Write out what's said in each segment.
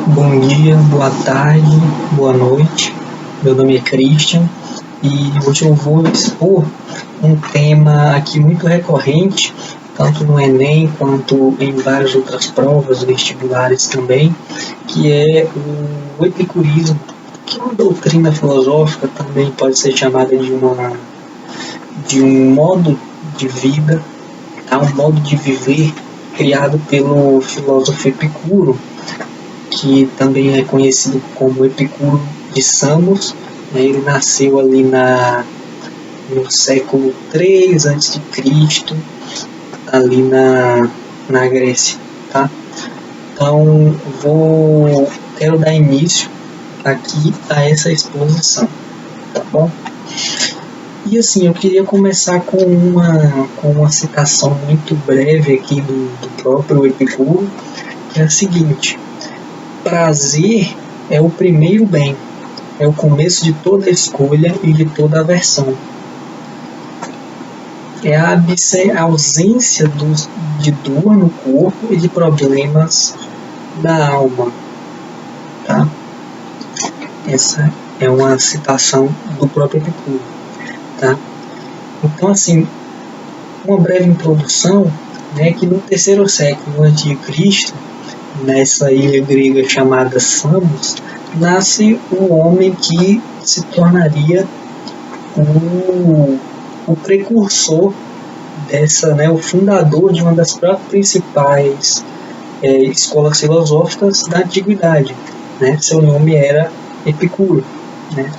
Bom dia, boa tarde, boa noite. Meu nome é Christian e hoje eu vou expor um tema aqui muito recorrente, tanto no Enem quanto em várias outras provas vestibulares também, que é o epicurismo, que é uma doutrina filosófica, também pode ser chamada de um modo de vida, um modo de viver criado pelo filósofo Epicuro, que também é conhecido como Epicuro de Samos. Ele nasceu ali no século III a.C., ali na Grécia. Tá? Então, quero dar início aqui a essa exposição. Tá bom? E assim, eu queria começar com uma citação muito breve aqui do próprio Epicuro, que é a seguinte: prazer é o primeiro bem, é o começo de toda escolha e de toda aversão. É a ausência de dor no corpo e de problemas da alma. Tá? Essa é uma citação do próprio Epicuro. Tá? Então, assim, uma breve introdução, né, que no terceiro século a.C., nessa ilha grega chamada Samos, nasce um homem que se tornaria o precursor dessa, né, o fundador de uma das principais escolas filosóficas da antiguidade. Né? Seu nome era Epicuro. Né?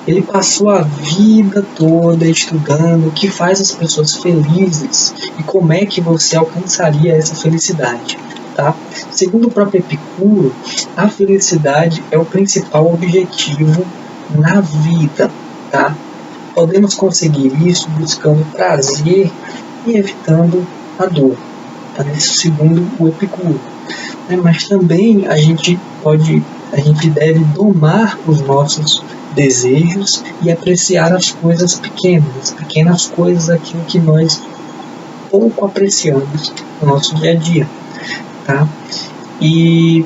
Ele passou a vida toda estudando o que faz as pessoas felizes e como é que você alcançaria essa felicidade. Tá? Segundo o próprio Epicuro, a felicidade é o principal objetivo na vida. Tá? Podemos conseguir isso buscando prazer e evitando a dor. Tá? Isso segundo o Epicuro. Mas também a gente deve domar os nossos desejos e apreciar as coisas pequenas coisas, aquilo que nós pouco apreciamos no nosso dia a dia. Tá? E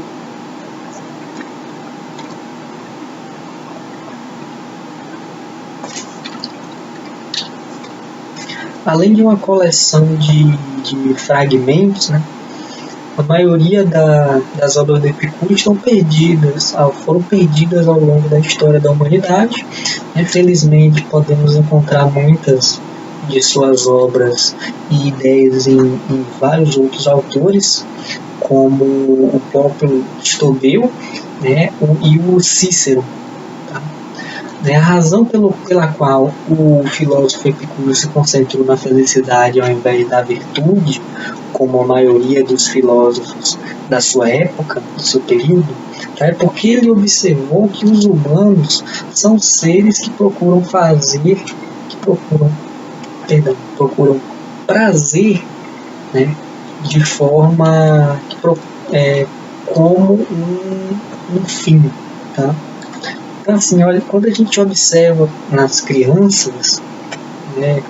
além de uma coleção de fragmentos, né, a maioria das obras do Epicuro foram perdidas ao longo da história da humanidade. Infelizmente, podemos encontrar muitas de suas obras e ideias em vários outros autores, como o próprio Aristotelo, né, e o Cícero. Tá? A razão pela qual o filósofo Epicuro se concentrou na felicidade ao invés da virtude, como a maioria dos filósofos da sua época, do seu período, é porque ele observou que os humanos são seres que procuram prazer, né, de forma como um fim. Tá? Então, assim, olha, quando a gente observa nas crianças, né,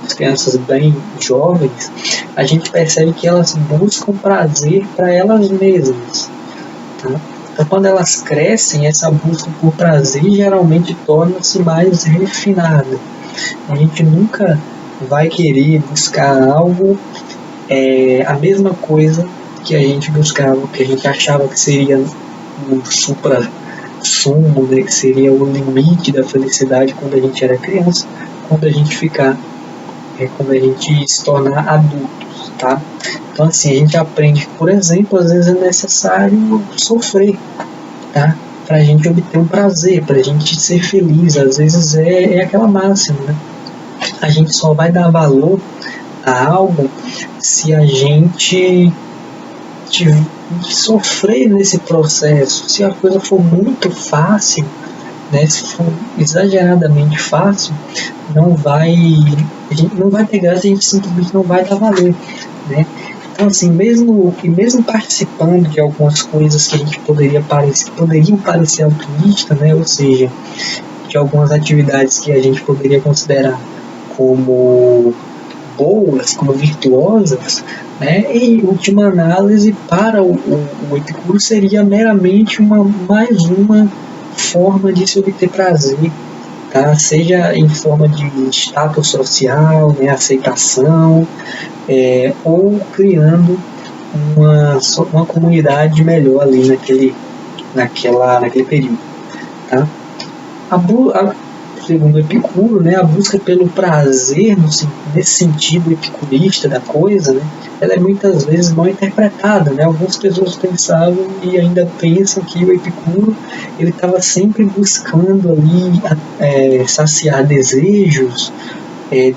as crianças bem jovens, a gente percebe que elas buscam prazer para elas mesmas. Tá? Então, quando elas crescem, essa busca por prazer geralmente torna-se mais refinada. A gente nunca vai querer buscar algo, a mesma coisa que a gente buscava, que a gente achava que seria o supra-sumo, né, que seria o limite da felicidade quando a gente era criança, quando a gente se tornar adultos. Tá? Então, assim, a gente aprende que, por exemplo, às vezes é necessário sofrer, tá? Para a gente obter um prazer, para a gente ser feliz. Às vezes é aquela máxima, né? A gente só vai dar valor a algo se a gente sofrer nesse processo. Se a coisa for muito fácil, né, se for exageradamente fácil, a gente não vai ter graça, a gente simplesmente não vai dar valor. Né? Então, assim, mesmo participando de algumas coisas que a gente poderiam parecer altruístas, né, ou seja, de algumas atividades que a gente poderia considerar como boas, como virtuosas, né? Em última análise, para o Epicuro seria meramente mais uma forma de se obter prazer, tá? Seja em forma de status social, né? Aceitação, ou criando uma comunidade melhor ali naquele período, tá? Segundo Epicuro, né, a busca pelo prazer, nesse sentido epicurista da coisa, né, ela é muitas vezes mal interpretada, né? Algumas pessoas pensavam e ainda pensam que o Epicuro ele estava sempre buscando ali saciar desejos,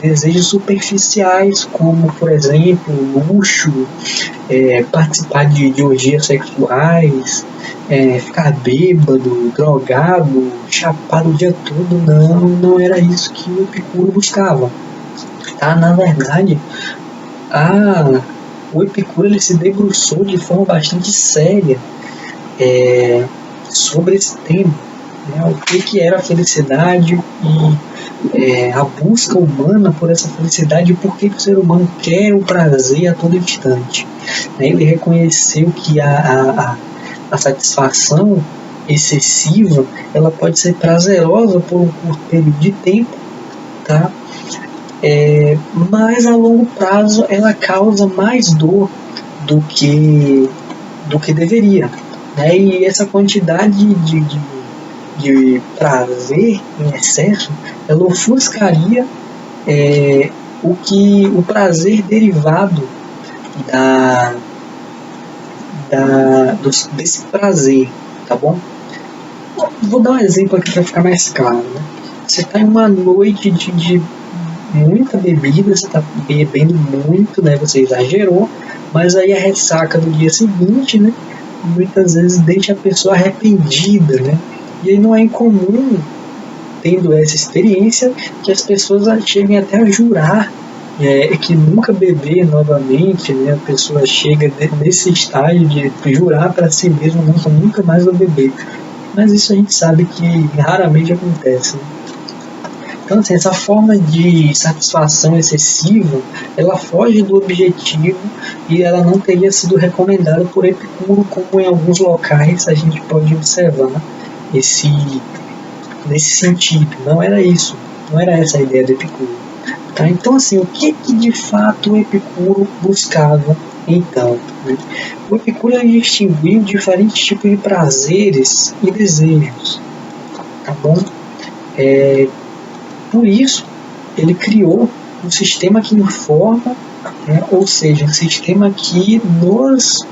desejos superficiais, como, por exemplo, luxo, participar de orgias sexuais, ficar bêbado, drogado, chapado o dia todo. Não era isso que o Epicuro buscava. Tá? Na verdade, o Epicuro ele se debruçou de forma bastante séria sobre esse tema, né? O que era a felicidade e a busca humana por essa felicidade, e por que o ser humano quer o prazer a todo instante, né? Ele reconheceu que a satisfação excessiva ela pode ser prazerosa por um curto período de tempo, tá? Mas a longo prazo ela causa mais dor do que deveria, né? E essa quantidade de prazer em excesso ela ofuscaria o prazer derivado desse prazer, tá bom? Vou dar um exemplo aqui para ficar mais claro, né? Você está em uma noite de muita bebida, você está bebendo muito, né? Você exagerou, mas aí a ressaca do dia seguinte, né? Muitas vezes deixa a pessoa arrependida, né? E aí não é incomum, tendo essa experiência, que as pessoas cheguem até a jurar que nunca beber novamente, né? A pessoa chega nesse estágio de jurar para si mesma, nunca mais vou beber. Mas isso a gente sabe que raramente acontece, né? Então, assim, essa forma de satisfação excessiva, ela foge do objetivo e ela não teria sido recomendada por Epicuro, como em alguns locais a gente pode observar nesse sentido. Não era isso, não era essa a ideia do Epicuro. Tá? Então, assim, o que de fato o Epicuro buscava, então? Né? O Epicuro distinguiu diferentes tipos de prazeres e desejos, tá bom? Por isso, ele criou um sistema que informa, né? Ou seja, um sistema que nos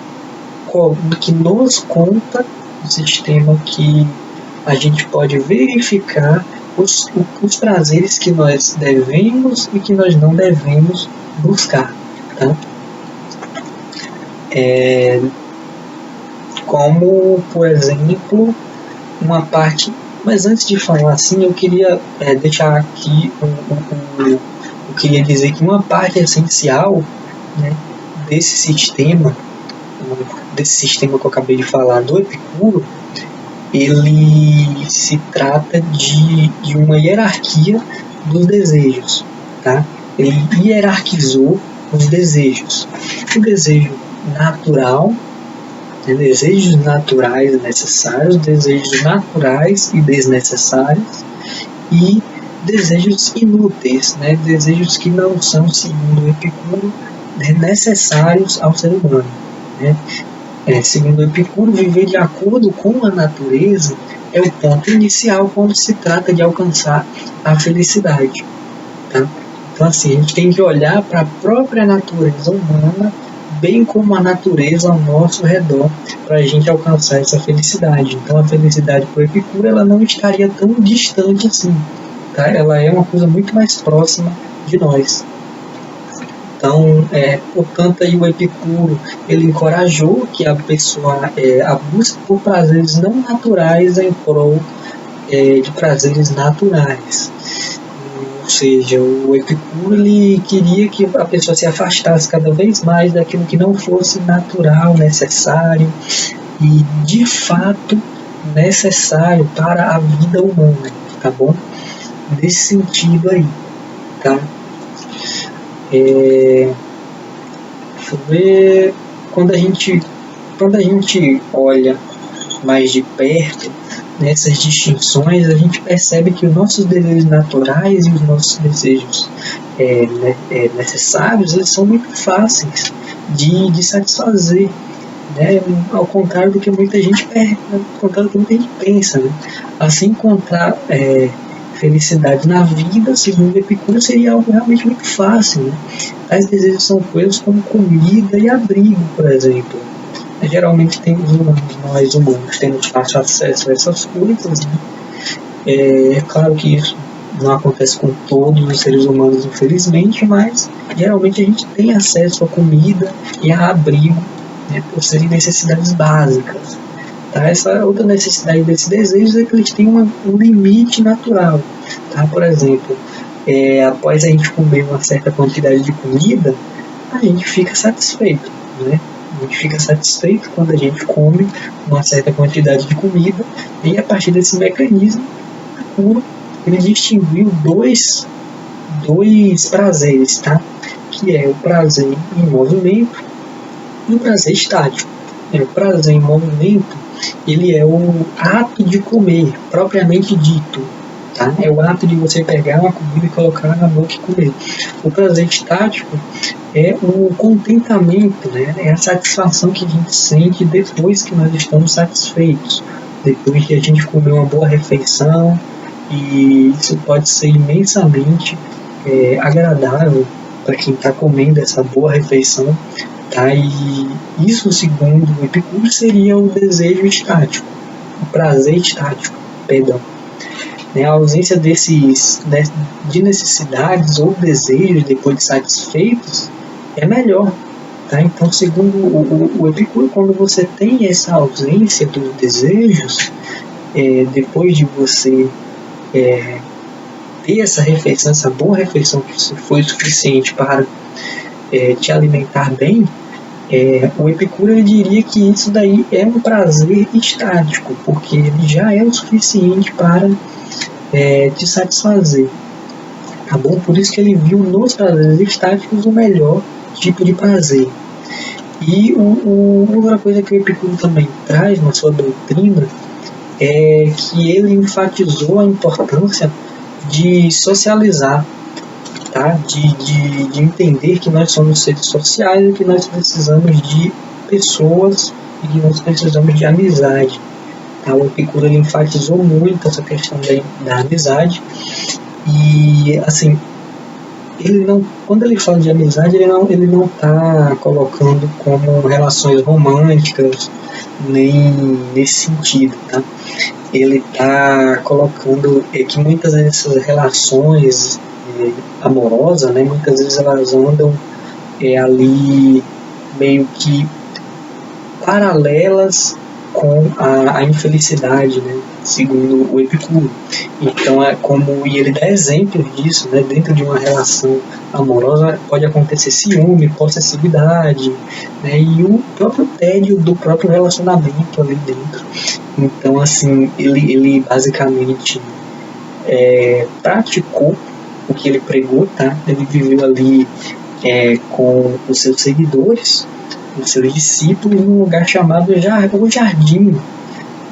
conta, um sistema que a gente pode verificar os prazeres que nós devemos e que nós não devemos buscar, tá? Como, por exemplo, uma parte. Mas antes de falar assim, eu queria deixar aqui, eu queria dizer que uma parte essencial, né, desse sistema que eu acabei de falar do Epicuro, ele se trata de uma hierarquia dos desejos, tá? Ele hierarquizou os desejos. O desejo natural, desejos naturais necessários, desejos naturais e desnecessários, e desejos inúteis, né? Desejos que não são, segundo o Epicuro, necessários ao ser humano, né? Segundo o Epicuro, viver de acordo com a natureza é o ponto inicial quando se trata de alcançar a felicidade, tá? Então, assim, a gente tem que olhar para a própria natureza humana, bem como a natureza ao nosso redor, para a gente alcançar essa felicidade. Então, a felicidade para o Epicuro ela não estaria tão distante assim, tá? Ela é uma coisa muito mais próxima de nós. Então, portanto, aí o Epicuro ele encorajou que a pessoa a busca por prazeres não naturais em prol de prazeres naturais. Ou seja, o Epicuro ele queria que a pessoa se afastasse cada vez mais daquilo que não fosse natural, necessário e de fato necessário para a vida humana, tá bom? Nesse sentido aí, tá? Deixa eu ver, quando a gente olha mais de perto nessas distinções, a gente percebe que os nossos desejos naturais e os nossos desejos necessários, eles são muito fáceis de satisfazer, né? Ao contrário do que muita gente pensa, né? Assim, encontrar felicidade na vida, segundo Epicuro, seria algo realmente muito fácil, né? Tais desejos são coisas como comida e abrigo, por exemplo. Geralmente nós humanos temos fácil acesso a essas coisas, né? É claro que isso não acontece com todos os seres humanos, infelizmente, mas geralmente a gente tem acesso a comida e a abrigo, né, por serem necessidades básicas. Tá? Essa outra necessidade desses desejos é que eles têm um limite natural. Tá? Por exemplo, após a gente comer uma certa quantidade de comida, a gente fica satisfeito, né? A gente fica satisfeito quando a gente come uma certa quantidade de comida, e a partir desse mecanismo, ele distinguiu dois prazeres, tá? Que é o prazer em movimento e o prazer estático. O prazer em movimento, ele é o ato de comer, propriamente dito. Tá? É o ato de você pegar uma comida e colocar na boca e comer. O prazer estático é o contentamento, né? É a satisfação que a gente sente depois que nós estamos satisfeitos, depois que a gente comeu uma boa refeição, e isso pode ser imensamente agradável para quem está comendo essa boa refeição. Tá? E isso, segundo o Epicuro, seria o desejo estático, o prazer estático, perdão. A ausência de necessidades ou desejos depois de satisfeitos é melhor. Tá? Então, segundo o Epicuro, quando você tem essa ausência dos desejos, depois de você ter essa refeição, essa boa refeição que foi suficiente para te alimentar bem, o Epicuro ele diria que isso daí é um prazer estático, porque ele já é o suficiente para te satisfazer. Tá bom? Por isso que ele viu nos prazeres estáticos o melhor tipo de prazer. E outra coisa que o Epicuro também traz na sua doutrina é que ele enfatizou a importância de socializar, tá? de entender que nós somos seres sociais e que nós precisamos de pessoas e que nós precisamos de amizade. Tá? O Epicuro ele enfatizou muito essa questão da amizade, e assim, quando ele fala de amizade, ele não está colocando como relações românticas, nem nesse sentido, tá? Ele está colocando que muitas dessas relações amorosas, né, muitas vezes elas andam ali meio que paralelas com a infelicidade, né, segundo o Epicuro. Então e ele dá exemplos disso, né, dentro de uma relação amorosa pode acontecer ciúme, possessividade, né, e o próprio tédio do próprio relacionamento ali dentro. Então, assim, ele basicamente praticou o que ele pregou, tá? Ele viveu ali com os seus seguidores, os seus discípulos, num lugar chamado o Jardim,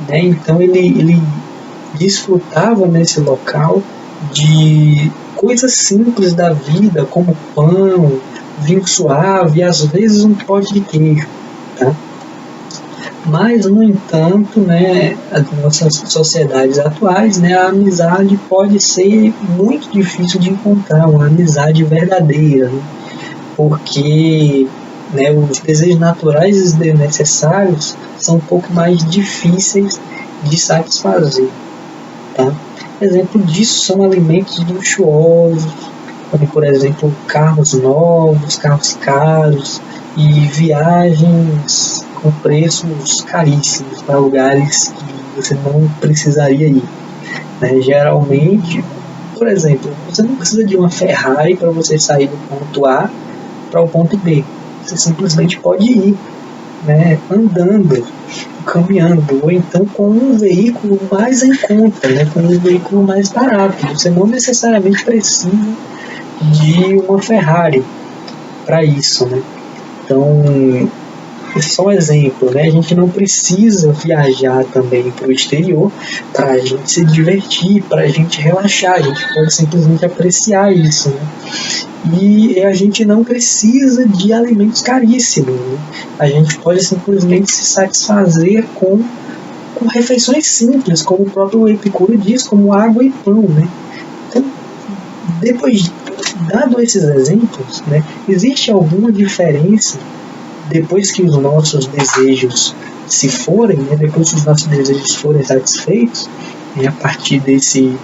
né? Então ele desfrutava nesse local de coisas simples da vida, como pão, vinho suave e às vezes um pote de queijo, tá? Mas, no entanto, né, as nossas sociedades atuais, né, a amizade pode ser muito difícil de encontrar, uma amizade verdadeira, né? Porque, né, os desejos naturais e os necessários são um pouco mais difíceis de satisfazer. Tá? Exemplo disso são alimentos luxuosos, como, por exemplo, carros novos, carros caros e viagens com preços caríssimos para lugares que você não precisaria ir. Né? Geralmente, por exemplo, você não precisa de uma Ferrari para você sair do ponto A para o ponto B. Você simplesmente pode ir, né, andando, caminhando, ou então com um veículo mais em conta, né, com um veículo mais barato. Você não necessariamente precisa de uma Ferrari. para isso, né? Então, esse é só um exemplo, né? A gente não precisa viajar também para o exterior para a gente se divertir, para a gente relaxar. A gente pode simplesmente apreciar isso, né? E a gente não precisa de alimentos caríssimos, né? A gente pode simplesmente se satisfazer com refeições simples, como o próprio Epicuro diz, como água e pão, né? Então, depois, dado esses exemplos, né, existe alguma diferença depois que os nossos desejos se forem, né, depois que os nossos desejos forem satisfeitos, a partir desse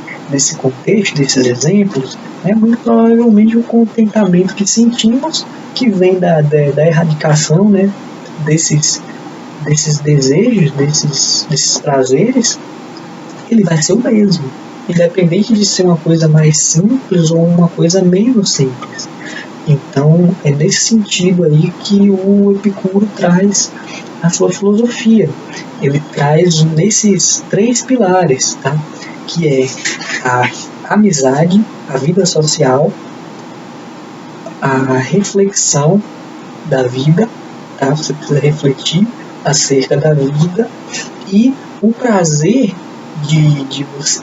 contexto, desses exemplos, muito provavelmente o contentamento que sentimos, que vem da erradicação, né, desses desejos, desses prazeres, ele vai ser o mesmo, independente de ser uma coisa mais simples ou uma coisa menos simples. Então, é nesse sentido aí que o Epicuro traz a sua filosofia. Ele traz nesses 3 pilares, tá? Que é a amizade, a vida social, a reflexão da vida, tá? Você precisa refletir acerca da vida, e o prazer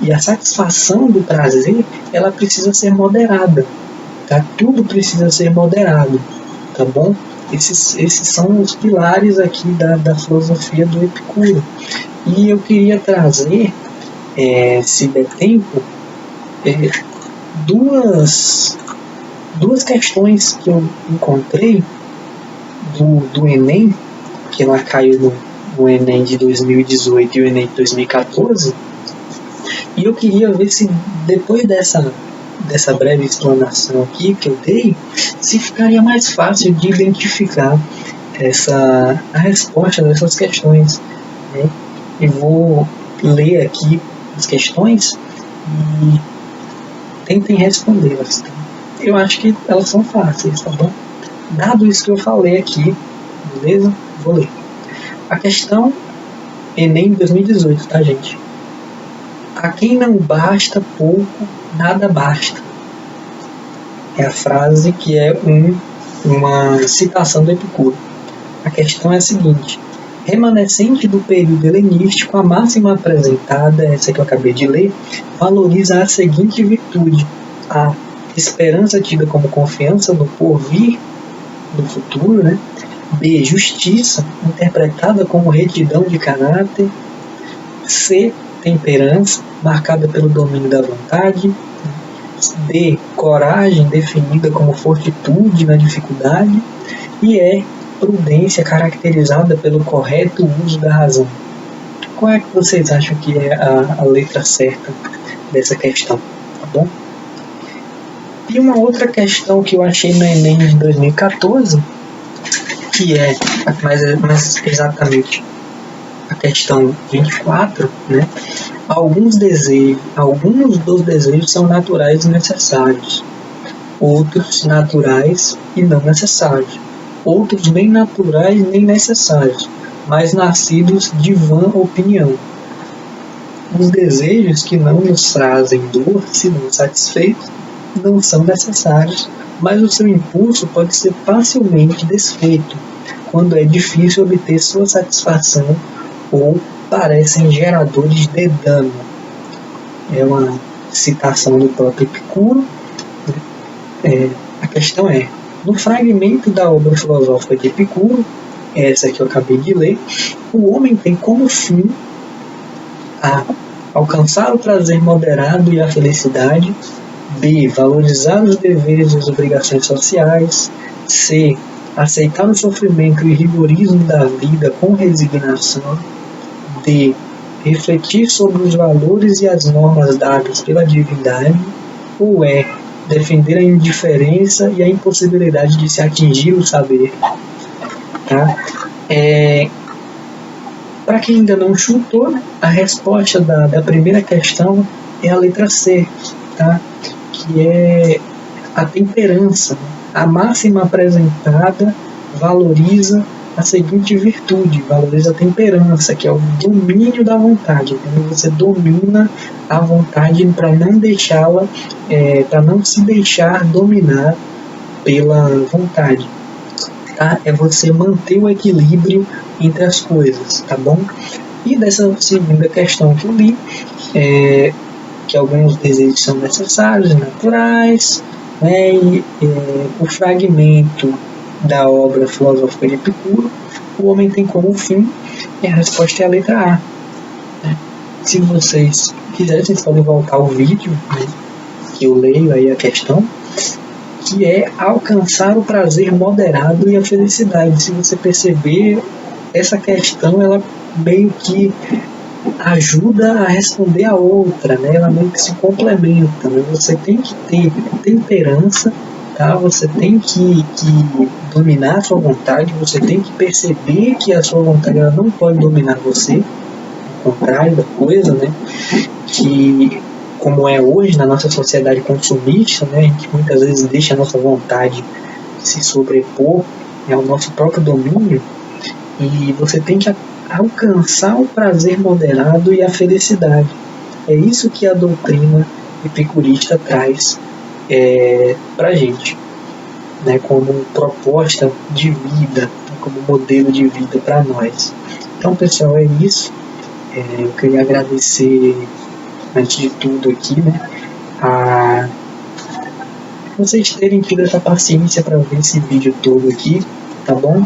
e a satisfação do prazer, ela precisa ser moderada. Tá? Tudo precisa ser moderado, tá bom? Esses são os pilares aqui da filosofia do Epicuro. E eu queria trazer, se der tempo, duas questões que eu encontrei do Enem, que ela caiu no Enem de 2018 e o Enem de 2014, e eu queria ver se depois dessa breve explanação aqui que eu dei, se ficaria mais fácil de identificar a resposta dessas questões, né? Eu vou ler aqui as questões e tentem respondê-las. Tá? Eu acho que elas são fáceis, tá bom? Dado isso que eu falei aqui, beleza? Vou ler. A questão Enem 2018, tá, gente? A quem não basta pouco, nada basta. É a frase que é uma citação do Epicuro. A questão é a seguinte: remanescente do período helenístico, a máxima apresentada, essa que eu acabei de ler, valoriza a seguinte virtude: a esperança tida como confiança no porvir, no futuro, né? B. Justiça, interpretada como retidão de caráter. C. Temperança, marcada pelo domínio da vontade. D. Coragem, definida como fortitude na dificuldade. E E. Prudência, caracterizada pelo correto uso da razão. Qual é que vocês acham que é a letra certa dessa questão? Tá bom? E uma outra questão que eu achei no Enem de 2014, que é mais exatamente a questão 24, né? Alguns dos desejos são naturais e necessários, outros naturais e não necessários, outros nem naturais nem necessários, mas nascidos de vã opinião. Os desejos que não nos trazem dor, se não satisfeitos, não são necessários, mas o seu impulso pode ser facilmente desfeito, quando é difícil obter sua satisfação ou parecem geradores de dano. É uma citação do próprio Epicuro. A questão é: no fragmento da obra filosófica de Epicuro, essa que eu acabei de ler, o homem tem como fim a alcançar o prazer moderado e a felicidade. B. Valorizar os deveres e as obrigações sociais. C. Aceitar o sofrimento e rigorismo da vida com resignação. D. Refletir sobre os valores e as normas dadas pela divindade. Ou E. Defender a indiferença e a impossibilidade de se atingir o saber. Tá? Para quem ainda não chutou, a resposta da primeira questão é a letra C, tá? Que é a temperança. A máxima apresentada valoriza a seguinte virtude: valoriza a temperança, que é o domínio da vontade. Quando você domina a vontade para não deixá-la, para não se deixar dominar pela vontade. tá? É você manter o equilíbrio entre as coisas, tá bom? E dessa segunda questão que eu li, que alguns desejos são necessários, naturais, né? E o fragmento da obra filosófica de Epicuro, o homem tem como fim, e a resposta é a letra A. Né? Se vocês quiserem, vocês podem voltar ao vídeo, né, que eu leio aí a questão, que é alcançar o prazer moderado e a felicidade. Se você perceber, essa questão ela meio que ajuda a responder a outra, né? Ela meio que se complementa, né? Você tem que ter temperança, tá? Você tem que dominar a sua vontade, você tem que perceber que a sua vontade ela não pode dominar você, ao contrário da coisa, né? Que como é hoje na nossa sociedade consumista, né, a gente muitas vezes deixa a nossa vontade se sobrepor ao nosso próprio domínio, e você tem que alcançar o prazer moderado e a felicidade. É isso que a doutrina epicurista traz para a gente, né, como proposta de vida, como modelo de vida para nós. Então, pessoal, é isso. Eu queria agradecer, antes de tudo aqui, né, a vocês terem tido essa paciência para ver esse vídeo todo aqui, tá bom?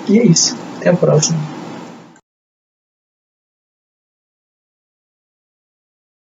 E é isso. Até a próxima.